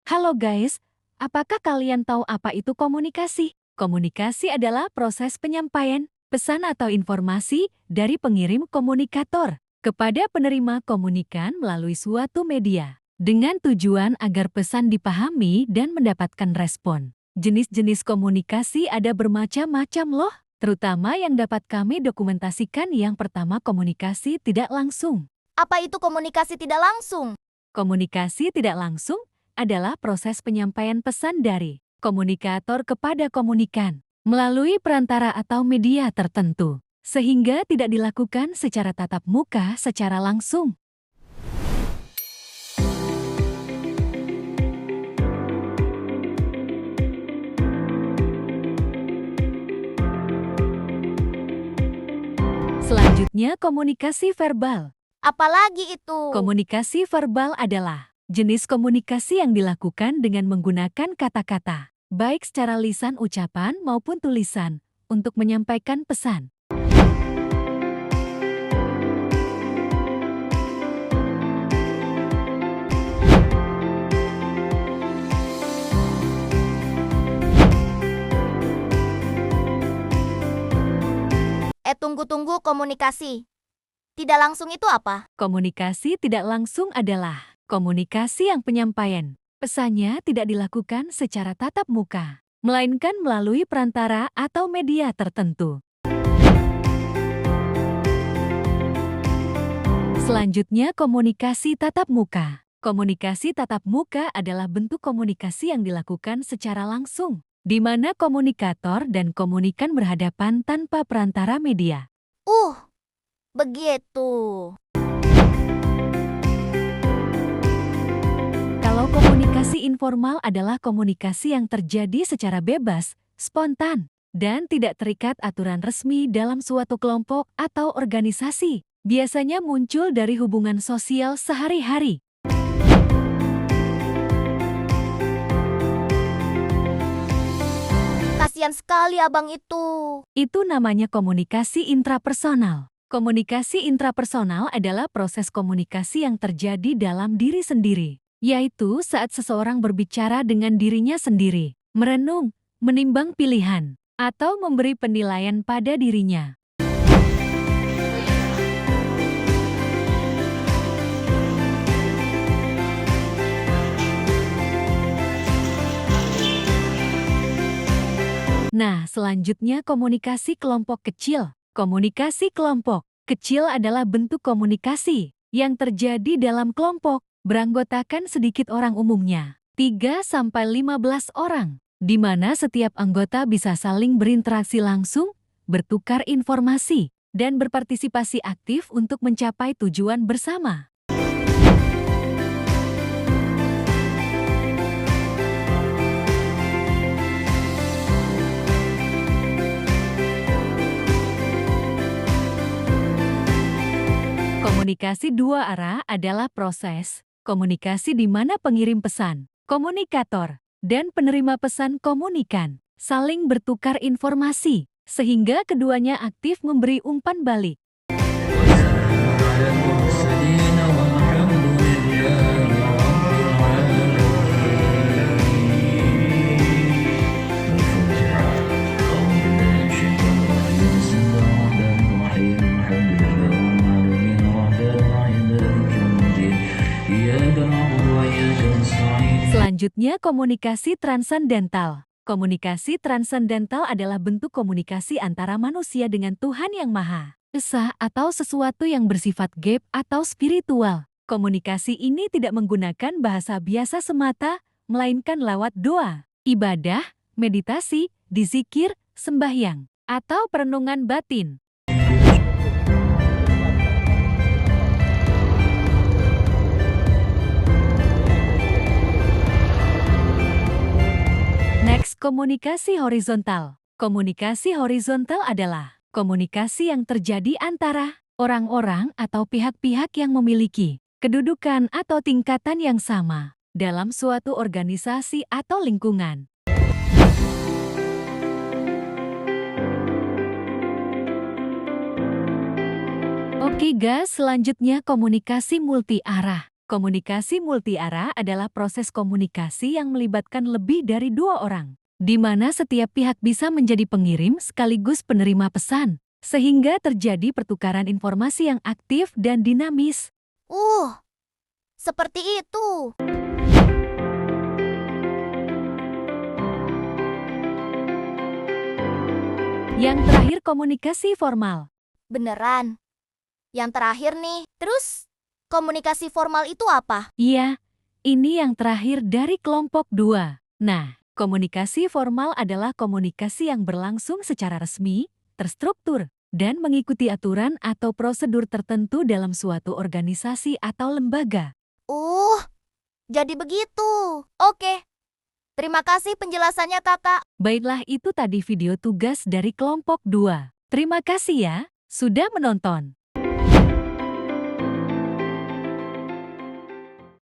Halo guys, apakah kalian tahu apa itu komunikasi? Komunikasi adalah proses penyampaian pesan atau informasi dari pengirim komunikator kepada penerima komunikan melalui suatu media, dengan tujuan agar pesan dipahami dan mendapatkan respon. Jenis-jenis komunikasi ada bermacam-macam loh, terutama yang dapat kami dokumentasikan. Yang pertama, komunikasi tidak langsung. Apa itu komunikasi tidak langsung? Komunikasi tidak langsung adalah proses penyampaian pesan dari komunikator kepada komunikan melalui perantara atau media tertentu, sehingga tidak dilakukan secara tatap muka secara langsung. Selanjutnya, komunikasi verbal. Apalagi itu? Komunikasi verbal adalah jenis komunikasi yang dilakukan dengan menggunakan kata-kata, baik secara lisan ucapan maupun tulisan, untuk menyampaikan pesan. Tunggu-tunggu, komunikasi tidak langsung itu apa? Komunikasi tidak langsung adalah komunikasi yang penyampaian pesannya tidak dilakukan secara tatap muka, melainkan melalui perantara atau media tertentu. Selanjutnya, komunikasi tatap muka. Komunikasi tatap muka adalah bentuk komunikasi yang dilakukan secara langsung, di mana komunikator dan komunikan berhadapan tanpa perantara media. Begitu. Kalau komunikasi informal adalah komunikasi yang terjadi secara bebas, spontan, dan tidak terikat aturan resmi dalam suatu kelompok atau organisasi. Biasanya muncul dari hubungan sosial sehari-hari. Kasian sekali abang itu. Itu namanya komunikasi intrapersonal. Komunikasi intrapersonal adalah proses komunikasi yang terjadi dalam diri sendiri, yaitu saat seseorang berbicara dengan dirinya sendiri, merenung, menimbang pilihan, atau memberi penilaian pada dirinya. Nah, selanjutnya komunikasi kelompok kecil. Komunikasi kelompok kecil adalah bentuk komunikasi yang terjadi dalam kelompok beranggotakan sedikit orang, umumnya 3–15 orang, di mana setiap anggota bisa saling berinteraksi langsung, bertukar informasi, dan berpartisipasi aktif untuk mencapai tujuan bersama. Komunikasi dua arah adalah proses komunikasi di mana pengirim pesan, komunikator, dan penerima pesan, komunikan, saling bertukar informasi, sehingga keduanya aktif memberi umpan balik. Selanjutnya, komunikasi transendental. Komunikasi transendental adalah bentuk komunikasi antara manusia dengan Tuhan Yang Maha Esa atau sesuatu yang bersifat gaib atau spiritual. Komunikasi ini tidak menggunakan bahasa biasa semata, melainkan lewat doa, ibadah, meditasi, dzikir, sembahyang, atau perenungan batin. Next, komunikasi horizontal. Komunikasi horizontal adalah komunikasi yang terjadi antara orang-orang atau pihak-pihak yang memiliki kedudukan atau tingkatan yang sama dalam suatu organisasi atau lingkungan. Oke guys, selanjutnya komunikasi multi arah. Komunikasi multiarah adalah proses komunikasi yang melibatkan lebih dari dua orang, di mana setiap pihak bisa menjadi pengirim sekaligus penerima pesan, sehingga terjadi pertukaran informasi yang aktif dan dinamis. Seperti itu. Yang terakhir, komunikasi formal. Beneran. Yang terakhir nih. Terus, komunikasi formal itu apa? Iya, ini yang terakhir dari kelompok 2. Nah, komunikasi formal adalah komunikasi yang berlangsung secara resmi, terstruktur, dan mengikuti aturan atau prosedur tertentu dalam suatu organisasi atau lembaga. Jadi begitu. Oke. Terima kasih penjelasannya, Kakak. Baiklah, itu tadi video tugas dari kelompok 2. Terima kasih ya, sudah menonton.